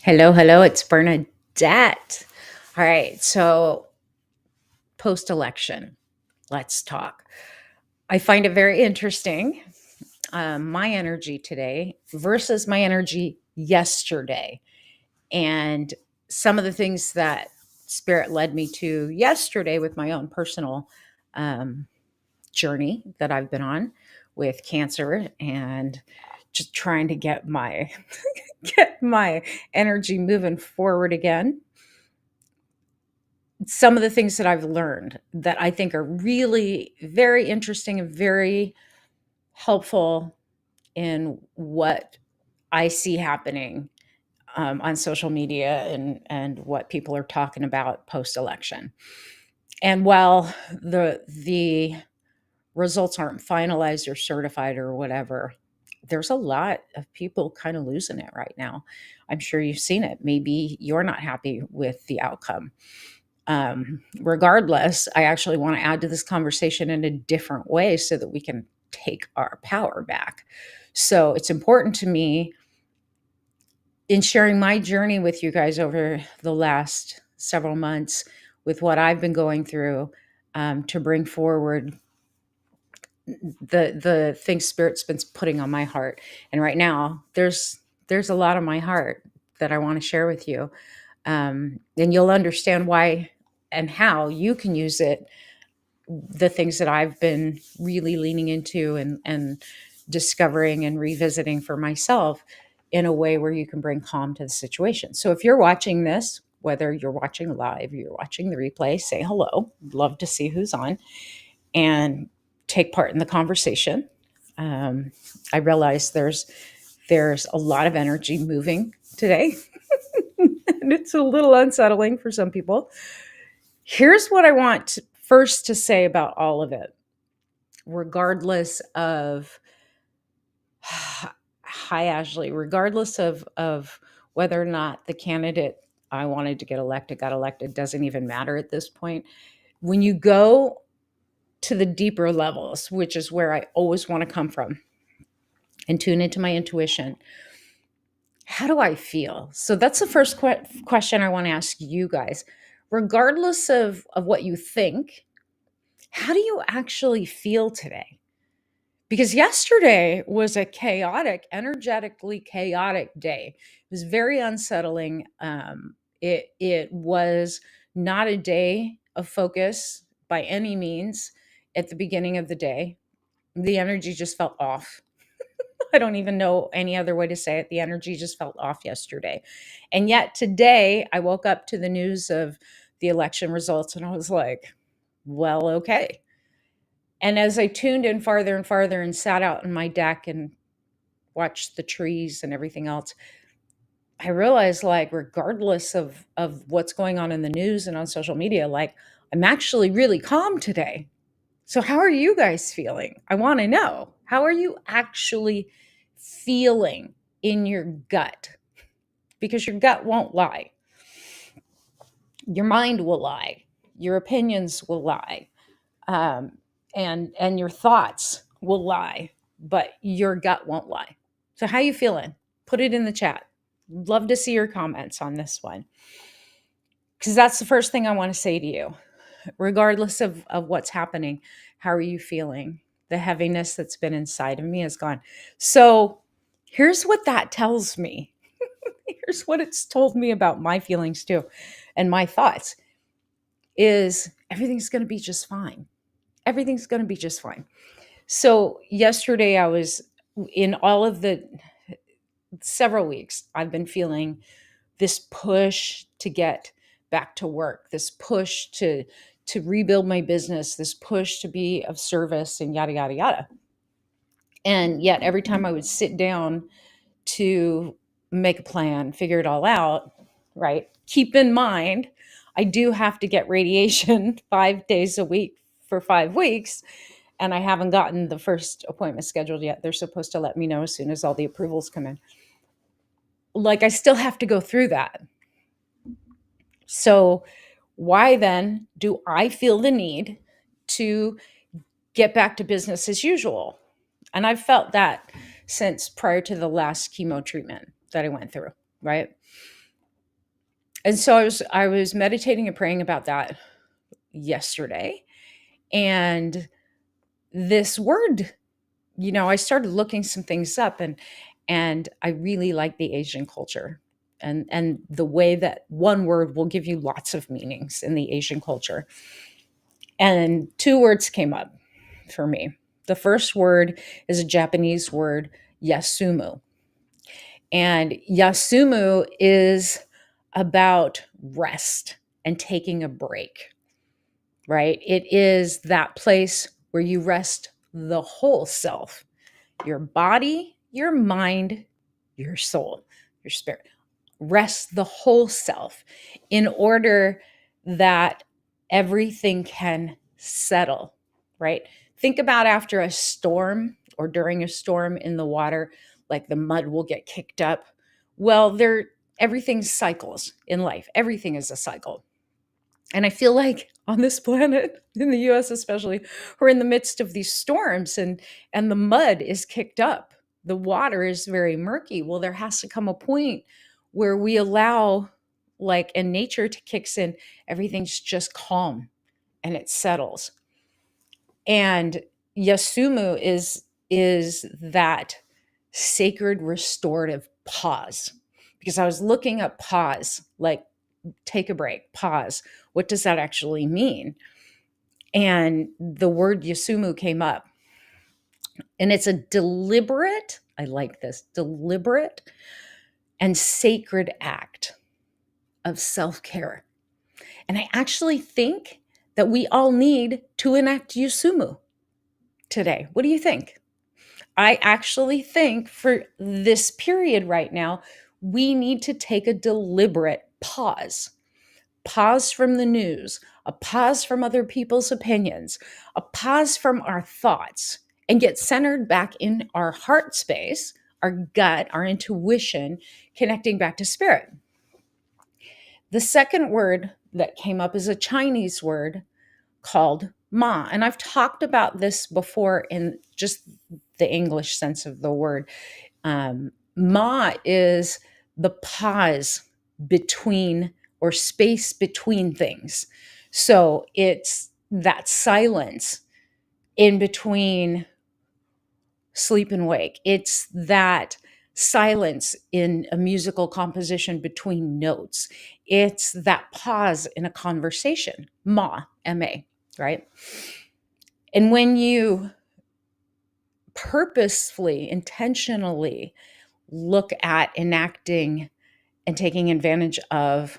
Hello, hello, it's Bernadette. All right, so post election, let's talk. I find it very interesting, my energy today versus my energy yesterday. And some of the things that Spirit led me to yesterday with my own personal um, journey that I've been on with cancer and just trying to get my energy moving forward again. Some of the things that I've learned that I think are really very interesting and very helpful in what I see happening on social media and what people are talking about post election. And while the results aren't finalized or certified or whatever, there's a lot of people kind of losing it right now. I'm sure you've seen it. Maybe you're not happy with the outcome. Regardless, I actually want to add to this conversation in a different way so that we can take our power back. So it's important to me in sharing my journey with you guys over the last several months with what I've been going through, to bring forward the things Spirit's been putting on my heart. And right now, there's a lot of my heart that I want to share with you, and you'll understand why and how you can use it, the things that I've been really leaning into and discovering and revisiting for myself in a way where you can bring calm to the situation. So if you're watching this, whether you're watching live, you're watching the replay, say hello. Love to see who's on and take part in the conversation. I realize there's a lot of energy moving today, and it's a little unsettling for some people. Here's what I want first to say about all of it, regardless of, hi, Ashley, regardless of whether or not the candidate I wanted to get elected got elected, doesn't even matter at this point. When you go to the deeper levels, which is where I always want to come from, and tune into my intuition, how do I feel? So that's the first question I want to ask you guys. Regardless of what you think, how do you actually feel today? Because yesterday was a chaotic, energetically chaotic day. It was very unsettling. It was not a day of focus by any means at the beginning of the day. The energy just felt off. I don't even know any other way to say it. The energy just felt off yesterday. And yet today, I woke up to the news of the election results and I was like, well, okay. And as I tuned in farther and farther and sat out on my deck and watched the trees and everything else, I realized, like, regardless of what's going on in the news and on social media, like, I'm actually really calm today. So how are you guys feeling? I want to know. How are you actually feeling in your gut? Because your gut won't lie. Your mind will lie. Your opinions will lie. Um, and your thoughts will lie, but your gut won't lie. So how you feeling? Put it in the chat. Love to see your comments on this one. Because that's the first thing I want to say to you. Regardless of what's happening, how are you feeling? The heaviness that's been inside of me is gone. So here's what that tells me. Here's what it's told me about my feelings too, and my thoughts is everything's going to be just fine. Everything's going to be just fine. So yesterday I was in all of the several weeks, I've been feeling this push to get back to work, this push to rebuild my business, this push to be of service and yada yada yada. And yet every time I would sit down to make a plan, figure it all out, right? Keep in mind, I do have to get radiation 5 days a week for 5 weeks. And I haven't gotten the first appointment scheduled yet. They're supposed to let me know as soon as all the approvals come in. Like, I still have to go through that. So why then do I feel the need to get back to business as usual? And I've felt that since prior to the last chemo treatment that I went through, right? And so I was meditating and praying about that yesterday. And this word, I started looking some things up, and I really like the Asian culture, and the way that one word will give you lots of meanings in the Asian culture. And two words came up for me. The first word is a Japanese word, yasumu. And yasumu is about rest and taking a break, right? It is that place where you rest the whole self, your body, your mind, your soul, your spirit. Rest the whole self in order that everything can settle, right? Think about after a storm or during a storm in the water, like the mud will get kicked up. Well, everything cycles in life. Everything is a cycle. And I feel like on this planet, in the US especially, we're in the midst of these storms, and the mud is kicked up. The water is very murky. Well, there has to come a point where we allow, like, and nature to kicks in, everything's just calm and it settles. And Yasumu is that sacred restorative pause. Because I was looking up pause, like take a break, pause. What does that actually mean? And the word Yasumu came up. And it's a deliberate, I like this, deliberate and sacred act of self care. And I actually think that we all need to enact Yasumu today. What do you think? I actually think for this period right now, we need to take a deliberate pause. Pause from the news, a pause from other people's opinions, a pause from our thoughts, and get centered back in our heart space, our gut, our intuition, connecting back to spirit. The second word that came up is a Chinese word called ma. And I've talked about this before in just the English sense of the word. Ma is the pause between, or space between things. So it's that silence in between sleep and wake. It's that silence in a musical composition between notes. It's that pause in a conversation. Ma, M-A, right? And when you purposefully, intentionally look at enacting and taking advantage of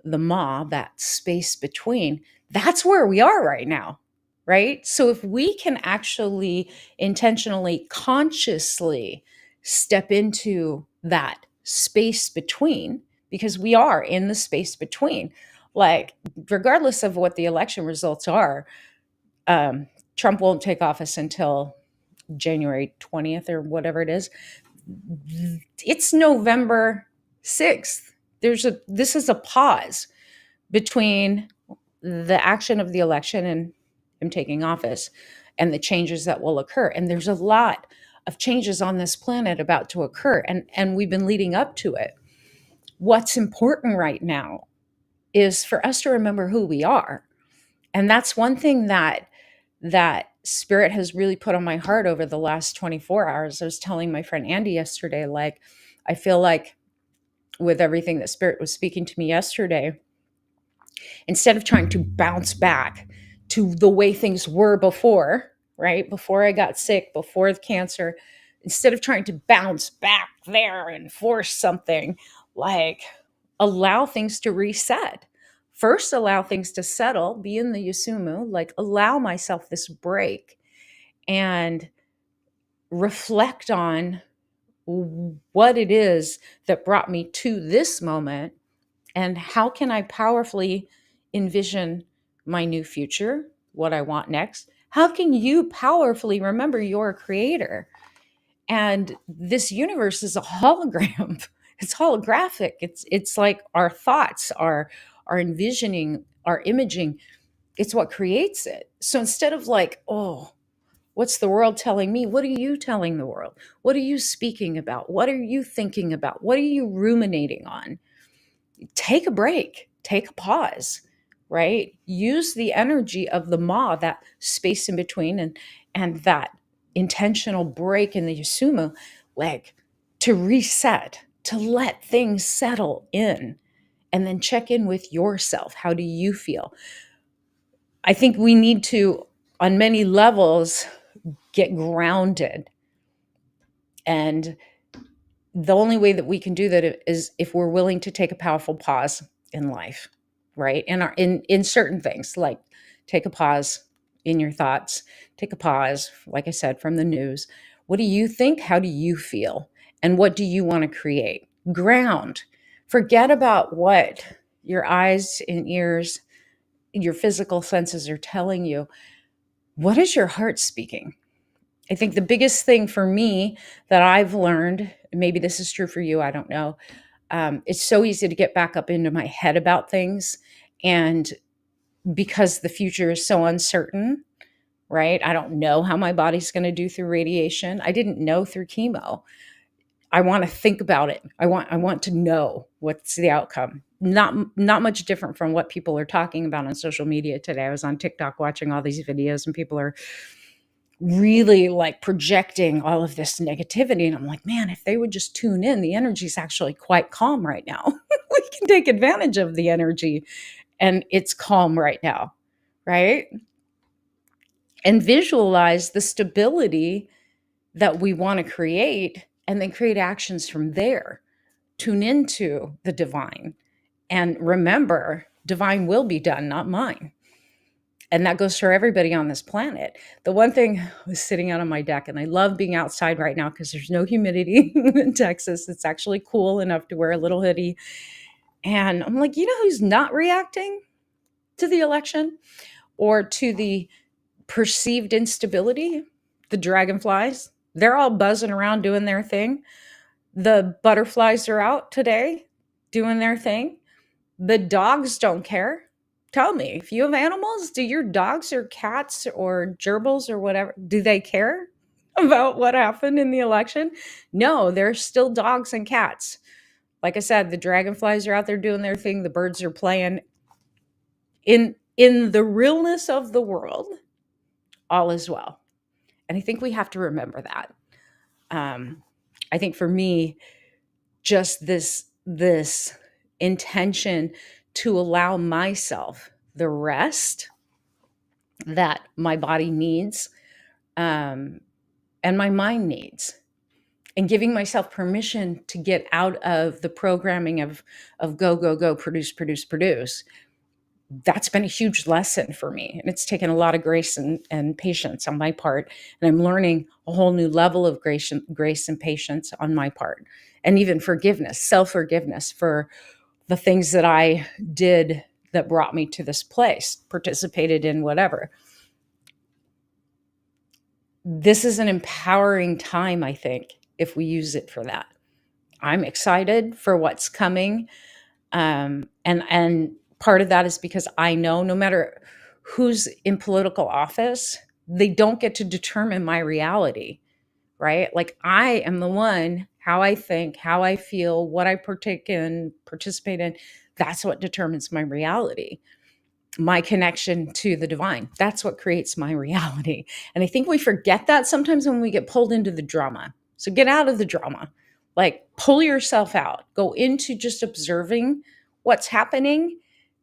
the ma, that space between, that's where we are right now, right? So if we can actually intentionally, consciously step into that space between, because we are in the space between, like, regardless of what the election results are, Trump won't take office until January 20th or whatever it is. It's November 6th. This is a pause between the action of the election and him taking office and the changes that will occur. And there's a lot of changes on this planet about to occur, and we've been leading up to it. What's important right now is for us to remember who we are. And that's one thing that spirit has really put on my heart over the last 24 hours. I was telling my friend Andy yesterday, like, I feel like with everything that spirit was speaking to me yesterday, instead of trying to bounce back to the way things were before, right? Before I got sick, before the cancer, instead of trying to bounce back there and force something, like, allow things to reset. First, allow things to settle, be in the Yasumu, like, allow myself this break and reflect on what it is that brought me to this moment, and how can I powerfully envision my new future, what I want next. How can you powerfully remember your creator? And this universe is a hologram. It's holographic. It's like our thoughts, our envisioning, our imaging. It's what creates it. So instead of like, oh, what's the world telling me? What are you telling the world? What are you speaking about? What are you thinking about? What are you ruminating on? take a break, take a pause, right? Use the energy of the ma, that space in between, and that intentional break in the yasumu leg, to reset, to let things settle in, and then check in with yourself. How do you feel? I think we need to, on many levels, get grounded. And the only way that we can do that is if we're willing to take a powerful pause in life, right? In certain things, like take a pause in your thoughts, take a pause, like I said, from the news. What do you think? How do you feel? And what do you want to create? Ground. Forget about what your eyes and ears, your physical senses are telling you. What is your heart speaking? I think the biggest thing for me that I've learned, maybe this is true for you, I don't know. It's so easy to get back up into my head about things. And because the future is so uncertain, right? I don't know how my body's going to do through radiation. I didn't know through chemo. I want to think about it. I want to know what's the outcome. Not much different from what people are talking about on social media today. I was on TikTok watching all these videos, and people are really like projecting all of this negativity. And I'm like, man, if they would just tune in, the energy is actually quite calm right now. We can take advantage of the energy, and it's calm right now, right? And visualize the stability that we want to create, and then create actions from there. Tune into the divine, and remember, divine will be done, not mine. And that goes for everybody on this planet. The one thing, I was sitting out on my deck, and I love being outside right now because there's no humidity in Texas. It's actually cool enough to wear a little hoodie. And I'm like, you know who's not reacting to the election or to the perceived instability? The dragonflies. They're all buzzing around doing their thing. The butterflies are out today doing their thing. The dogs don't care. Tell me, if you have animals, do your dogs or cats or gerbils or whatever, do they care about what happened in the election? No, they're still dogs and cats. Like I said, the dragonflies are out there doing their thing, the birds are playing. In the realness of the world, all is well. And I think we have to remember that. I think for me, just this intention to allow myself the rest that my body needs, and my mind needs, and giving myself permission to get out of the programming of go go go, produce. That's been a huge lesson for me, and it's taken a lot of grace and patience on my part, and I'm learning a whole new level of grace and patience on my part, and even forgiveness, self-forgiveness for the things that I did that brought me to this place, participated in whatever. This is an empowering time, I think, if we use it for that. I'm excited for what's coming. And part of that is because I know no matter who's in political office, they don't get to determine my reality, right? Like, I am the one, how I think, how I feel, what I participate in, that's what determines my reality. My connection to the divine, that's what creates my reality. And I think we forget that sometimes when we get pulled into the drama. So get out of the drama, like pull yourself out, go into just observing what's happening,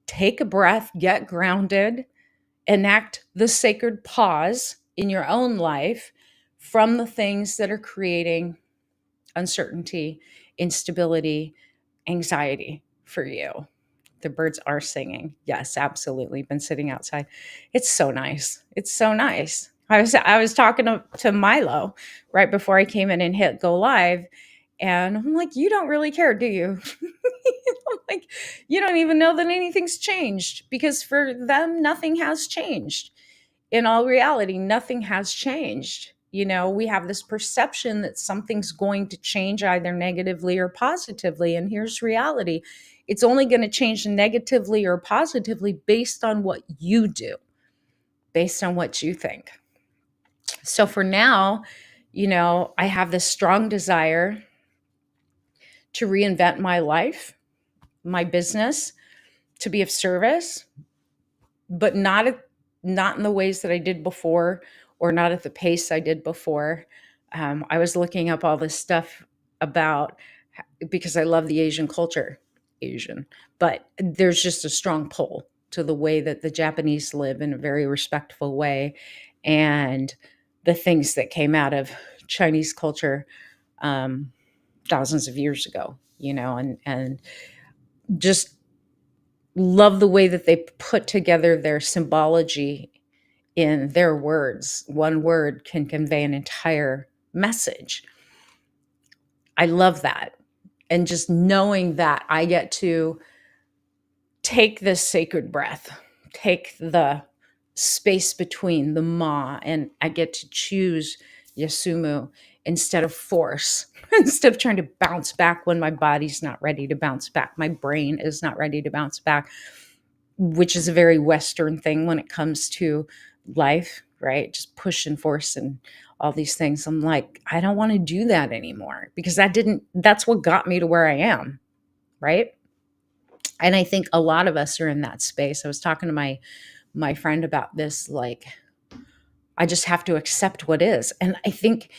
take a breath, get grounded, enact the sacred pause in your own life from the things that are creating uncertainty, instability, anxiety for you. The birds are singing. Yes, absolutely. Been sitting outside. It's so nice. It's so nice. I was talking to Milo right before I came in and hit go live, and I'm like, you don't really care, do you? I'm like, you don't even know that anything's changed, because for them, nothing has changed. In all reality, nothing has changed. We have this perception that something's going to change either negatively or positively. And here's reality: it's only going to change negatively or positively based on what you do, based on what you think. So for now, I have this strong desire to reinvent my life, my business to be of service, but not in the ways that I did before, or not at the pace I did before. I was looking up all this stuff about, because I love the Asian culture, Asian, but there's just a strong pull to the way that the Japanese live in a very respectful way, and the things that came out of Chinese culture um, thousands of years ago, and just love the way that they put together their symbology in their words. One word can convey an entire message. I love that. And just knowing that I get to take this sacred breath, take the space between the ma, and I get to choose Yasumu instead of force, instead of trying to bounce back when my body's not ready to bounce back, my brain is not ready to bounce back, which is a very Western thing when it comes to life, right? Just push and force and all these things. I'm like, I don't want to do that anymore, because that's what got me to where I am, right? And I think a lot of us are in that space. I was talking to my friend about this, like, I just have to accept what is. And I think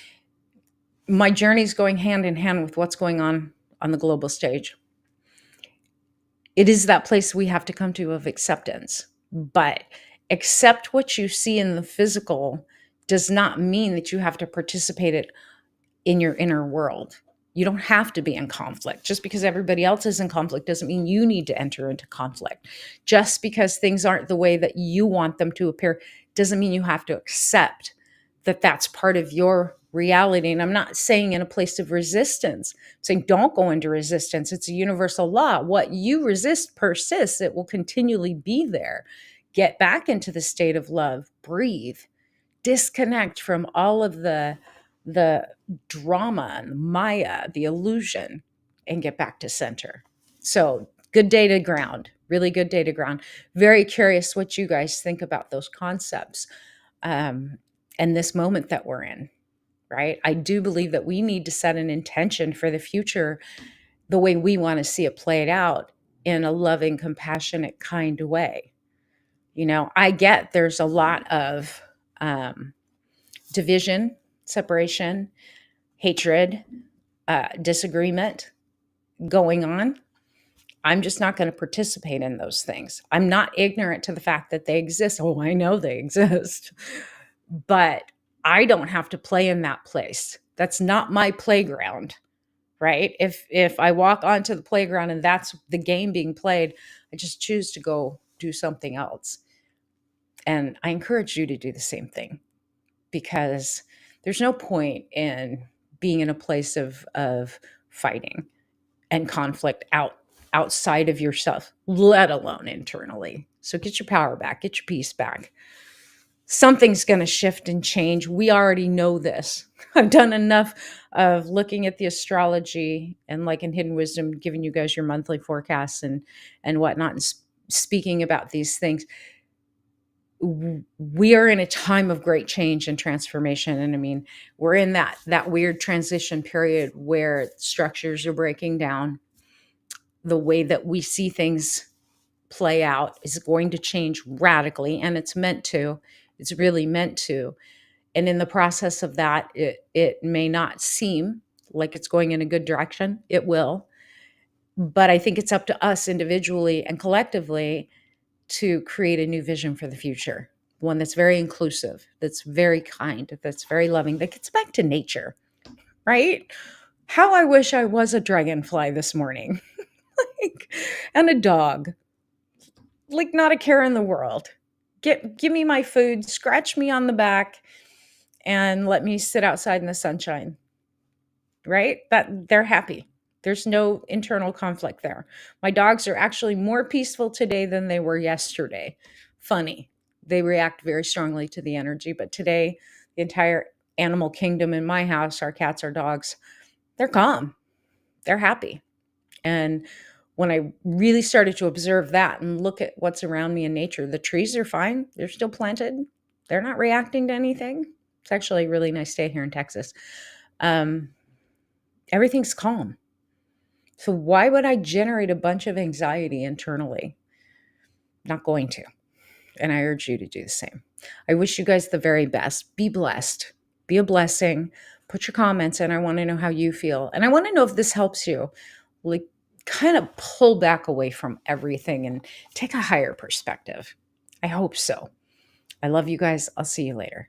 my journey's going hand in hand with what's going on the global stage. It is that place we have to come to of acceptance. But accept what you see in the physical does not mean that you have to participate it in your inner world. You don't have to be in conflict. Just because everybody else is in conflict doesn't mean you need to enter into conflict. Just because things aren't the way that you want them to appear doesn't mean you have to accept that that's part of your reality. And I'm not saying in a place of resistance. I'm saying don't go into resistance. It's a universal law. What you resist persists. It will continually be there. Get back into the state of love. Breathe. Disconnect from all of the drama and Maya, the illusion, and get back to center. So, good day to ground, really good day to ground. Very curious what you guys think about those concepts, and this moment that we're in, right? I do believe that we need to set an intention for the future the way we want to see it played out, in a loving, compassionate, kind way. I get there's a lot of division, separation, hatred, disagreement going on. I'm just not going to participate in those things. I'm not ignorant to the fact that they exist. Oh, I know they exist, but I don't have to play in that place. That's not my playground, right? If I walk onto the playground and that's the game being played, I just choose to go do something else. And I encourage you to do the same thing, because there's no point in being in a place of fighting and conflict outside of yourself, let alone internally. So get your power back, get your peace back. Something's going to shift and change. We already know this. I've done enough of looking at the astrology and, like in Hidden Wisdom, giving you guys your monthly forecasts and whatnot, and speaking about these things. We are in a time of great change and transformation, and I mean, we're in that weird transition period where structures are breaking down. The way that we see things play out is going to change radically, and it's meant to. It's really meant to. And in the process of that, it may not seem like it's going in a good direction. It will. But I think it's up to us individually and collectively to create a new vision for the future, one that's very inclusive, that's very kind, that's very loving, that gets back to nature, right? How I wish I was a dragonfly this morning, like, and a dog, like not a care in the world. Give me my food, scratch me on the back, and let me sit outside in the sunshine, right? That they're happy. There's no internal conflict there. My dogs are actually more peaceful today than they were yesterday. Funny. They react very strongly to the energy, but today, the entire animal kingdom in my house, our cats, our dogs, they're calm. They're happy. And when I really started to observe that and look at what's around me in nature, the trees are fine. They're still planted. They're not reacting to anything. It's actually a really nice day here in Texas. Everything's calm. So why would I generate a bunch of anxiety internally? Not going to. And I urge you to do the same. I wish you guys the very best. Be blessed. Be a blessing. Put your comments in. I want to know how you feel. And I want to know if this helps you, like, kind of pull back away from everything and take a higher perspective. I hope so. I love you guys. I'll see you later.